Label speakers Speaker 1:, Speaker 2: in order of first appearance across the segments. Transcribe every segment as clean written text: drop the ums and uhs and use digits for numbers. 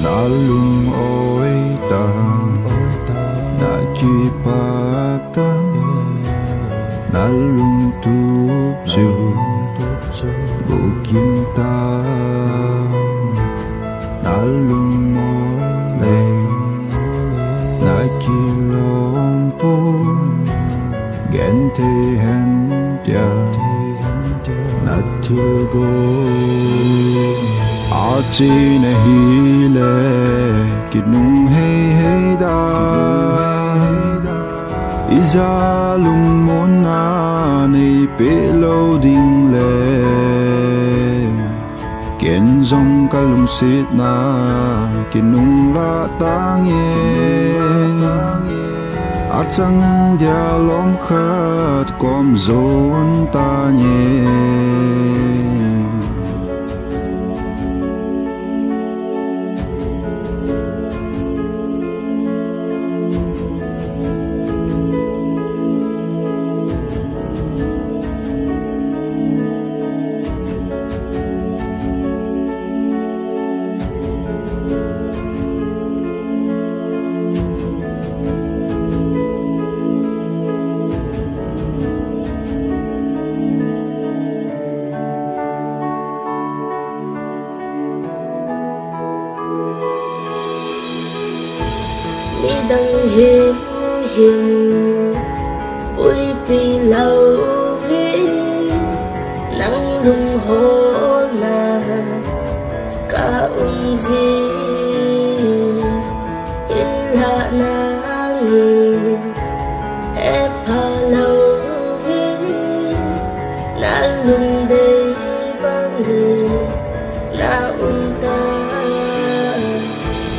Speaker 1: na lung oi ta na ki pa ta na lung tu chu bu kim ta na lung mo le na ki long pu gen te hen dia na tu go achi na hi le ki nung hey hey da iza lung mon na nei pe lo ding le ken zong ka lum sit na ki nung la tang ye a chang dia lom khat kom zon ta nye
Speaker 2: mi đăng hiền hiền vui vì lâu vì nắng lung hồ na cả gì illa na người ép hà lâu vì na lung đây ban người na ta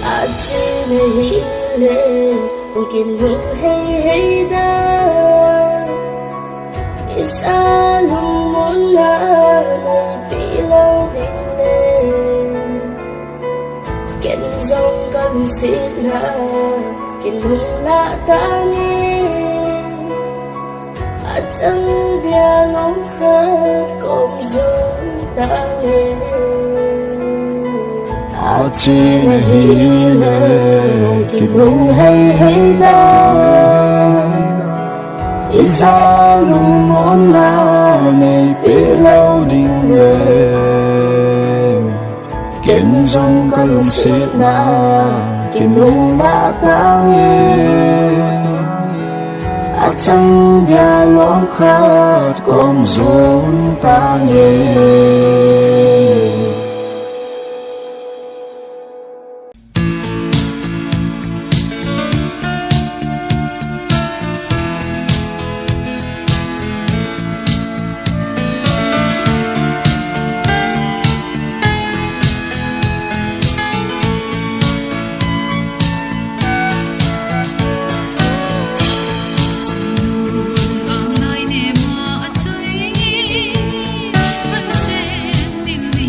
Speaker 2: à chỉ này le mungkin hong hey hey da isa lung mon na nei pilau ding le ken zong ka lung sit na ken hong la ta nghe a chang dia long khat kom zong ta nghe
Speaker 1: achi na hi le ki nung hey hey da iza lung mon na nei pe lo ding le ken zong ka lung sit na ki nung la ta nghe a chang dia lom khat kom zon ta nghe
Speaker 3: Mình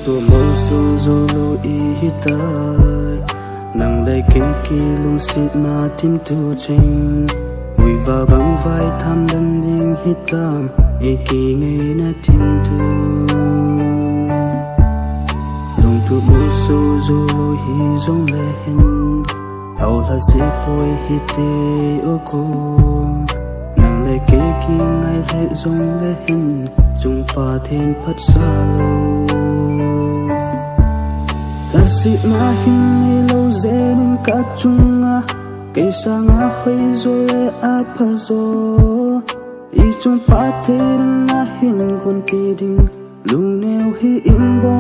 Speaker 3: tua mâu su zo lo i hitai nang lấy kỳ lung xịt na tim tu chinh mùi và băng vai tham đân dinh hít tam kỳ ngày na tim tu lung tu mâu su zo lo hi zong le hin ao là si phôi hít tê ô cô nang lấy kỳ ngày lệ zong le hin chung pa thêm phát xa ta xịt na hin ngày lâu dễ nên cả chung à cây sang ngã khuấy rồi lệ áp phá rồi ý chung pa thêm na hin còn kỳ đình lu neo hi in bò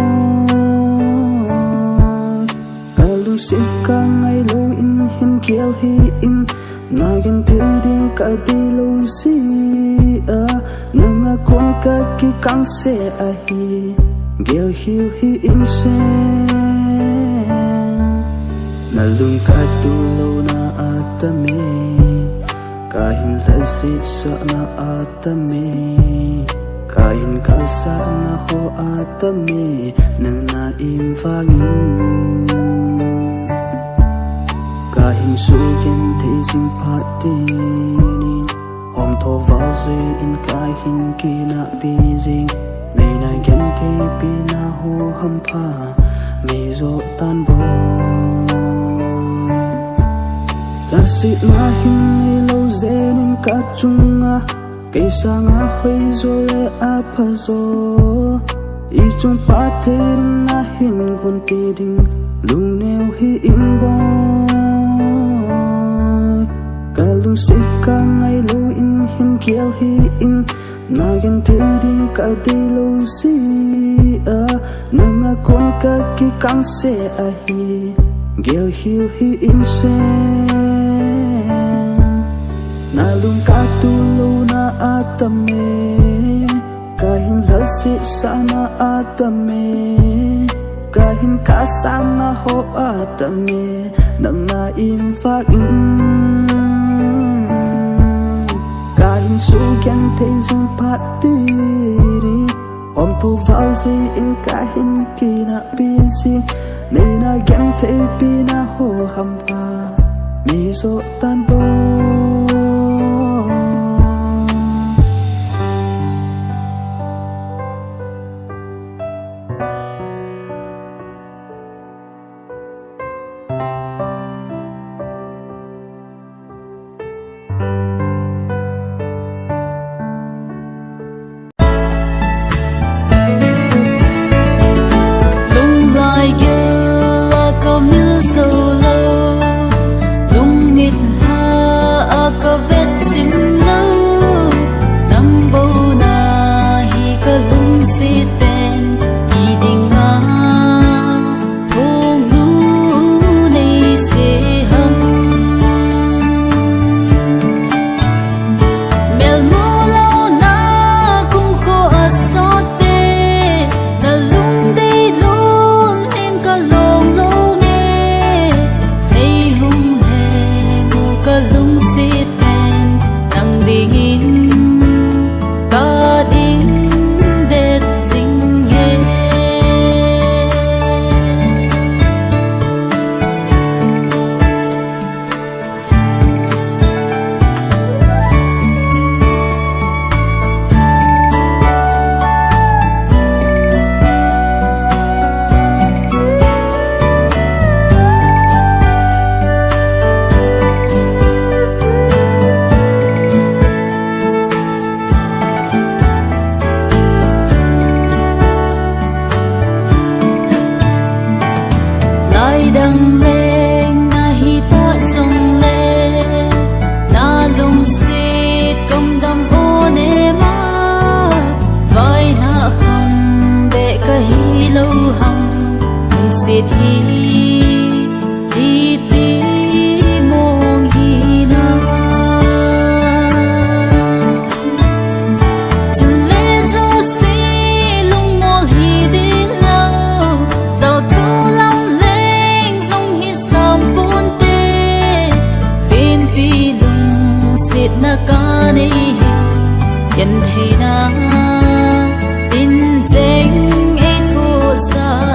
Speaker 3: cả lu xịt cả ngày lâu in hin kiel hi in na gen thế đình cả đi lâu xí à nang con cả kỳ căng xe à hi kiel hi in xe na lung ka tu lo na atame kahin la sit sa na atame kahin ka sa na ho atame nang na im vangin kahin su yen te sing phat ti ni om tho vào zui in kahin ki na bi jing nei na gen te pi na ho ham pha mi zo tan bo ta xịt na hin ngày lâu dễ nên cả chung à cây sang ngã khuấy rồi lệ áp phá rồi ý chung pa thế na hin còn kỳ đình lu neo hi in bò cả lu xịt cả ngày lâu in hin kiel hi in na gen thế đình cả đi lâu xí à nang con cả kỳ căng xe à hi kiel hi in xe na lung ka tu lo na atame kahin la si sana atame kahin ka sana ho atame nang na im fa in kahin su kyan thấy dung pat ti ri om thu vào gì in kahin ki na busy nei na kyan thấy pi na ho ham pa mi so tan bo
Speaker 4: đăng lên na hi ta sông lên na lung xịt công đâm ô nê ma vai na khăm bệ cây lâu hằng lung xịt hi tí mong hi na chừng lê dô xí lung mô hi đi lâu giàu thu lòng lên dòng hi sam bốn tê bên pi lung xịt na ca ni yên hay na tin danh ấy thô sa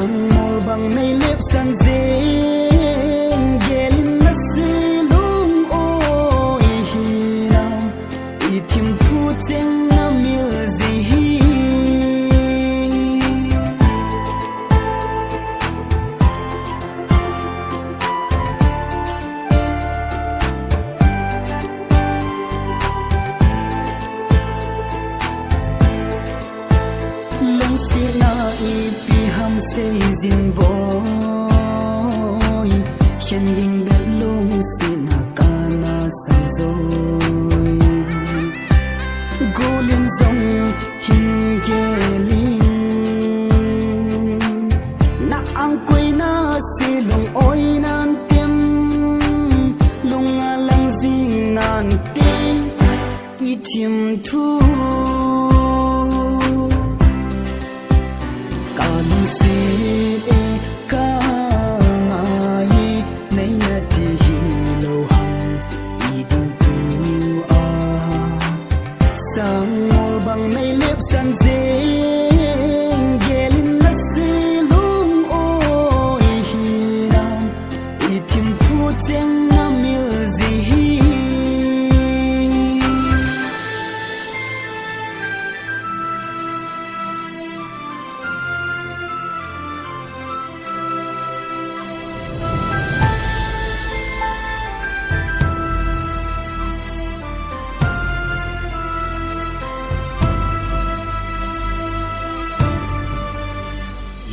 Speaker 3: sang mol bang nei lep san zeng gelin na silung oi hinam itim thu cheng na mil zi lung si na ipi ham se zin boy chen ding bel lung si na kana san zoi golin zong hin gelin na ang koi na si lung oi nan tem lung alang zing nan te itim thu kalung si e ka ngai nei na ti lo hang idin tu a sang mol bang nei lep san zeng gelin na silung oi hinam itim thu cheng na mil zi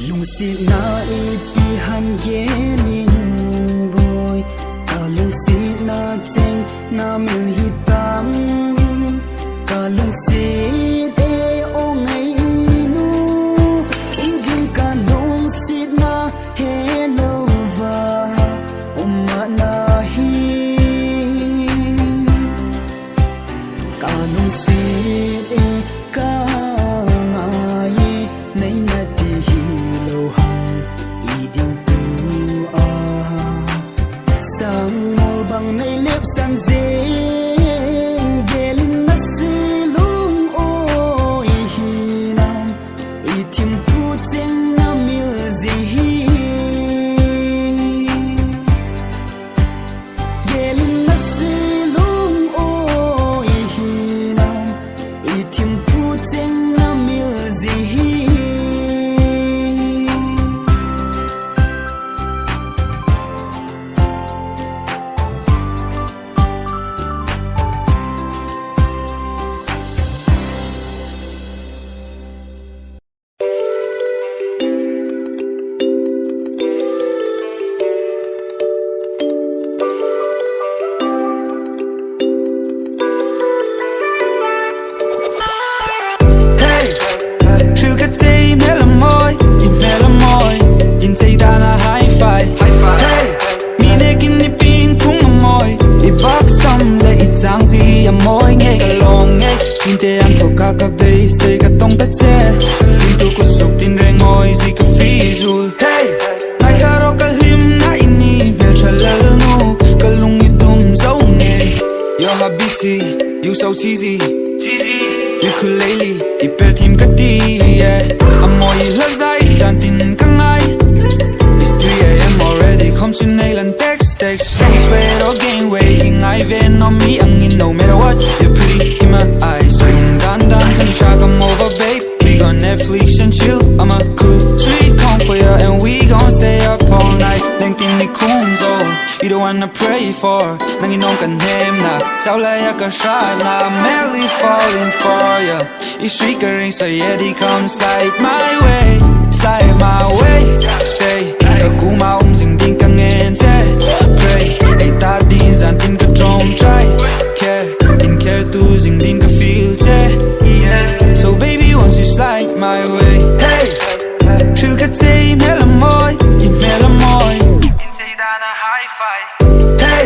Speaker 3: lung si na ipi ham gelin boy kalung si na cheng na mil hitam kalung si de ong ai nu igin kalung si na hello va umma na hi kalung si de ka ngai nei na ti lo hang idin tu a sang mol bang nei lep san zeng gelin na silung oi hinam itim tu cheng na mil zi gelin na silung oi hinam itim tu cheng na mil zi
Speaker 5: Hey, sugar tea, melamoy, in melamoy, in tay dana high five. Hey, mi ne kin ni ping kung amoy, I bak sam le I chang zi amoy ngay ka long ngay, tin te ang ko kakabay say ka tong ta che, sin tu ko suk tin reng oy zi ka fizul. Hey, ay saro ka lim na ini bel chalal no, kalung itum zau ngay. Yo habiti, you so cheesy. Ukulele, ipel tim kati, yeah. Amoy lazay, zantin kangay. It's 3 AM already, come to nail and text. Lose weight or gain weight, ingay ven on me, angin no matter what. You're pretty in my eyes, so yung dandan, can you try come over, babe? We gon' Netflix and chill, I'm a cool sweet come for ya, and we gon' stay up all night. Lengthin ni kumzo, you the one I pray for. Nanginong ka name na, taulaya ka shine na, I'm madly falling for ya. Ishri ka rin sa yedi, come slide my way, stay. Kakuma umzing din ka ngente, pray. Ay ta din zan tin ka drone try, care. Din care tu zing din ka feel te. So baby once you slide my way, hey. Sugar tea, melamoy, in melamoy. Hey,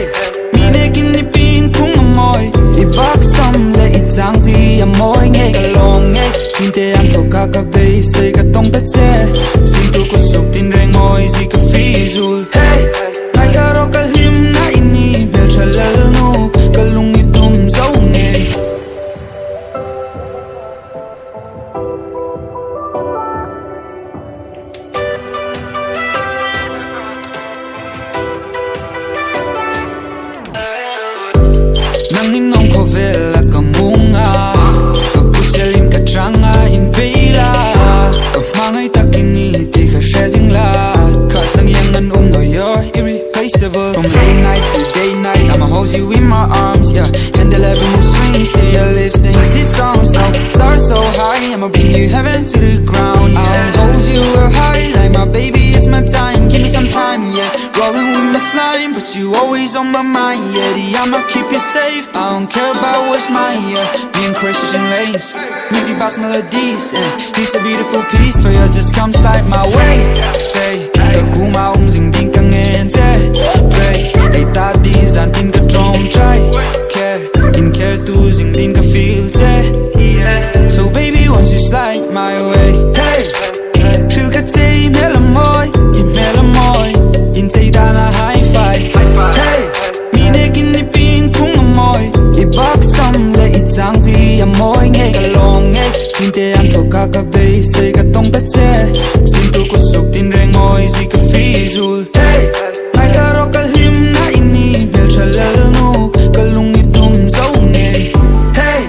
Speaker 5: mi ne kin ni ping kung amoy, I bak sam le I chang zi amoy ngay ka long ngay, tin te ang ko kakabay say ka tong ta che, sin tu ko suk tin reng oy zi ka fizul. Hey, ay saro ka lim na ini bel chalal no, kalung itum zau ngay. always on my mind, yeah. I'ma keep you safe, I don't care about what's mine, yeah. Me and Christian lanes, music box melodies, and he's a beautiful piece for you, just come slide my way. Stay, the cool mountains in Ding Kang and Play, they thought these and think a drone try. Care, in care to sing Ding ka feel, so baby, once you slide my way, hey. Feel ka tay mela moi, mela moi. In tay da na high five, hey. Mi ne kin ni ping kung amoy. I bak sam le I chang zi amoy ngay ka long ngay. Tin te an ko ka ka bay say ka tong ta che. Sin tu ko suk tin reng moi zi ka fizul, hey. Ai sa ro ka him na ini bel chalal no ka lung I tum zau ngay, hey.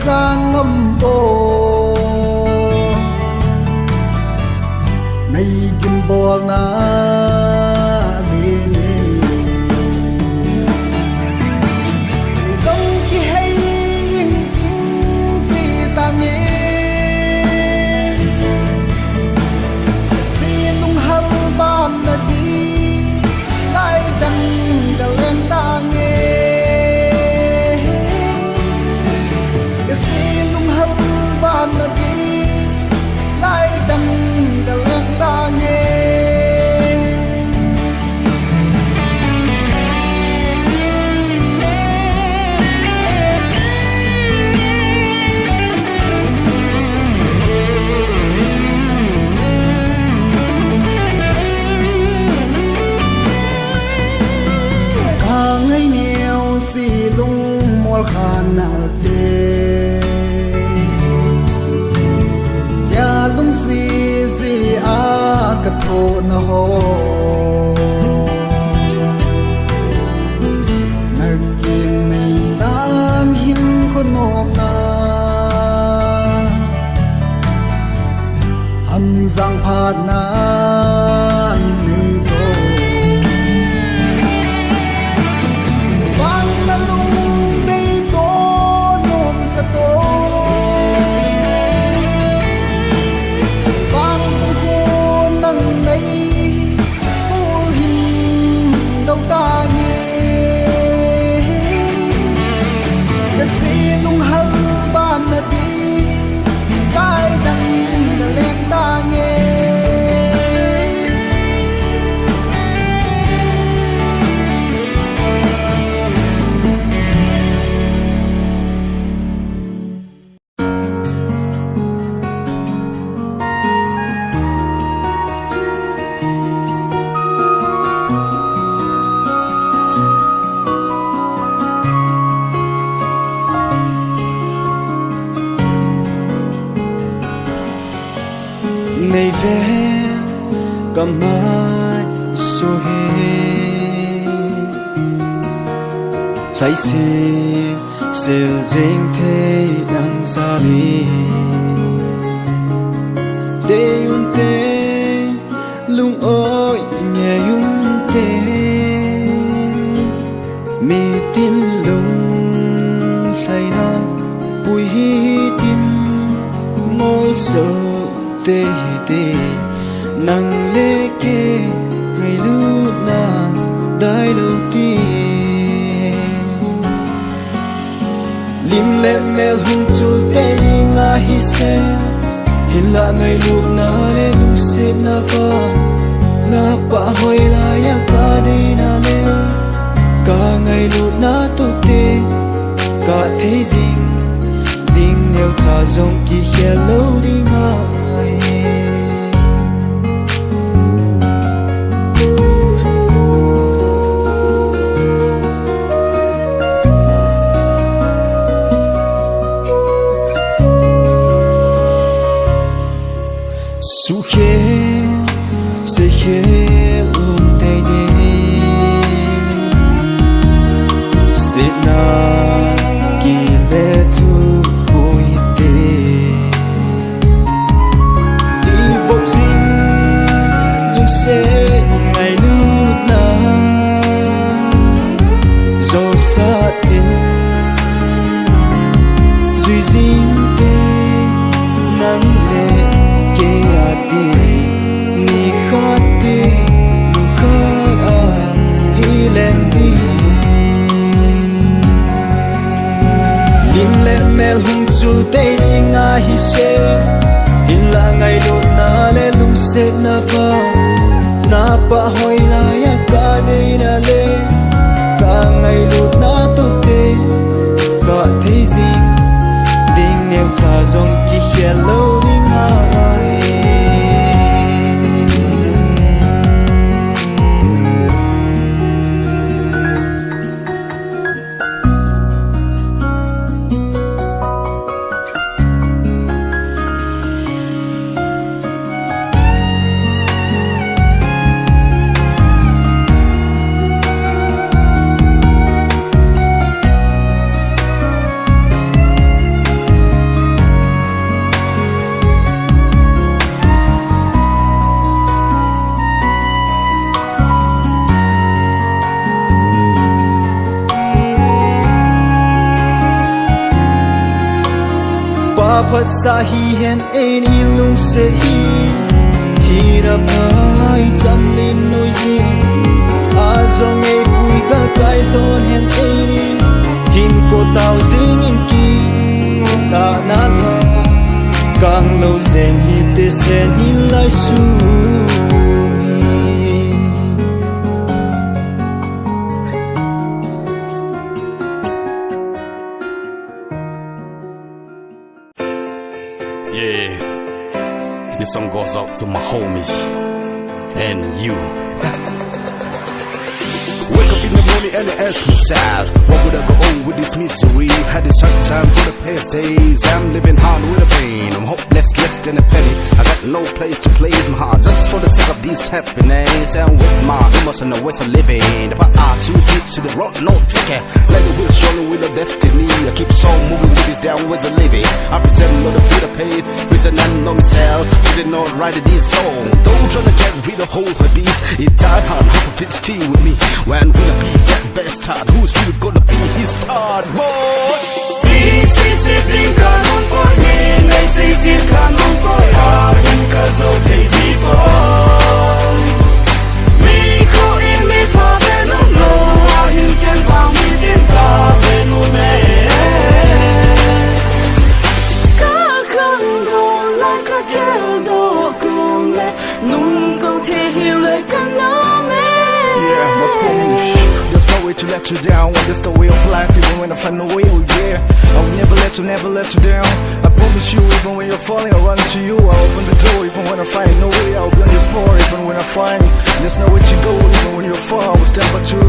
Speaker 6: sang ngâm bồ nay kim bồ na đi nè giống ki hay in chỉ ta nghe xin lung hal ban na đi lai đằng cả lên ta nghe silung hal ban na di lai dang dalang ta nghe ka ngai neo silung mol khan na ka tho na ho nakin nei dan hin ko nom na ham zang phat na in nei to wan na lung dei to nom sa to ta nghe cái silung hal ban na đi lai dang ka lên ta nghe
Speaker 3: ngày về cầm mai số he phải xì siêu dinh thế đang xa đi để un tê lung ơi nhẹ un tê mi tin lung say na bùi hi tin môi sầu tê tê nang lê kê ngày lúc na đai đầu tiên lim lệ mel hung chu tê nga hi se hin la ngày lúc na lê lung se na va na pa hoi la ya ka đi na lê cả ngày lúc na tu tê cả thế dinh ding nêu cha dòng kỳ hello đi ngài su khe se khe lung tay đi se na kỳ lệ thu bồi tê đi vô dinh lung se ngày lúc na do xa tin duy dinh tê nắng lệ kê a tê ni khát tê lung khát a hi lên đi lim lệ mel hung chu tê đi nga hi se in la ngày lúc na lê lung se na va na pa hoi la ya ka de na lê cả ngày lúc na tu tê cả thế dinh ding nêu cha dòng kỳ hello đi ngài Phật sa hi hen en i lung se hi thi ra pai cham lim noi ji a zong e pui ka kai zon hen en in hin ko tao jing in ki ta na va kang lo zen hi te sen hin lai su
Speaker 7: Yeah, this song goes out to my homies and you. Wake up in the morning and I ask myself, what would I go on with this misery? Had this hard time for the past days. I'm living hard with a pain. I'm hopeless, less than a penny. I got no place to place my heart just for the sake of this happiness. And with my emotion, no ways of living. If I choose to the road, no ticket. Like the wheels rolling with a destiny. I keep on moving with this downwards of living. I pretend not to feel the pain, pretend I know myself. Didn't know right of this song. Don't try to get rid of whole habits. It died hard, half of it's still with me. When will I be that best start? Who's really gonna be his start, boy?
Speaker 5: This is it, think I'm on board. Ngày xây diệt cả mong cõi à nhưng cả dấu thấy gì boy. Mi khô in mi pha về nông lô à nhưng kén vàng mi tin ta về nuôi mẹ.
Speaker 4: Cả khăn đồ lại cả kéo đồ cùng mẹ nung câu thể hiểu lời căn nó mẹ.
Speaker 5: Yeah, my promise. There's no way to let you down. When there's the way of life, even when I find a way, oh yeah. I will never let you down. I promise you, even when you're falling, I'll run to you. I'll open the door, even when I find no way. I'll be on your floor, even when I find there's no way to go. Even when you're far, I will stand by you.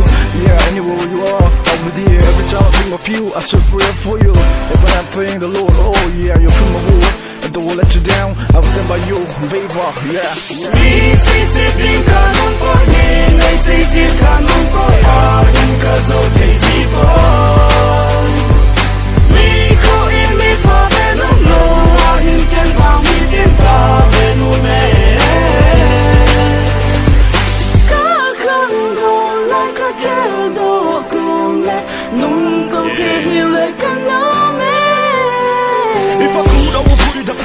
Speaker 5: Yeah, anywhere where you are, I'll be there. Every time I think of you, I should pray for you. If I'm praying the Lord, oh yeah, you'll feel my word. If the world let you down, I will stand by you. Favor, yeah.
Speaker 4: Đi xây xếp tình cả nông cõi nghe ngày xây diệt cả nông cõi à nhưng cả dấu thấy gì boy. Mi khô in mi pha về nông lô à nhưng kén vàng mi tin ta về nuôi.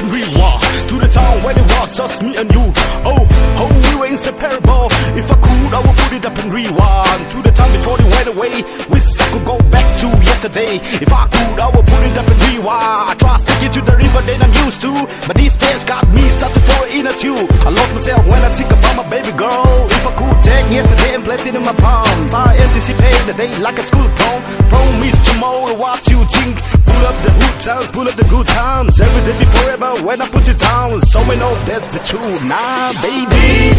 Speaker 7: and rewind to the time when it was just me and you. Oh, we were inseparable. If I could, I would put it up and rewind to the time before they went away. Wish I could go back to yesterday. If I could, I would put it up and rewind. I try to stick it to the river that I'm used to, but these days got me searching for an inner tube. I lost myself when I think about my baby girl. If I could take yesterday and place it in my palms, I anticipate the day like a school prom. Promise tomorrow what you think. Pull up the good times, pull up the good times. Everything be forever when I put it down. So we know that's the truth. Nah, baby.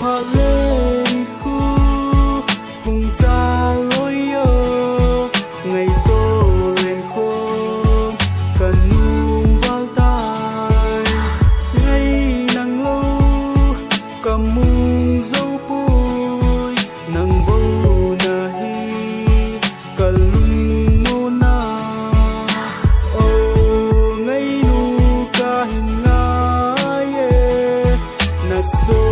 Speaker 5: Họ lên khu cùng cha lối yo ngày tô lên khôn cần nung vào tai ngày nắng lâu cầm mung dâu bùi nắng bầu na hi cần lung nô na ô ngày nu ca hình ngái na so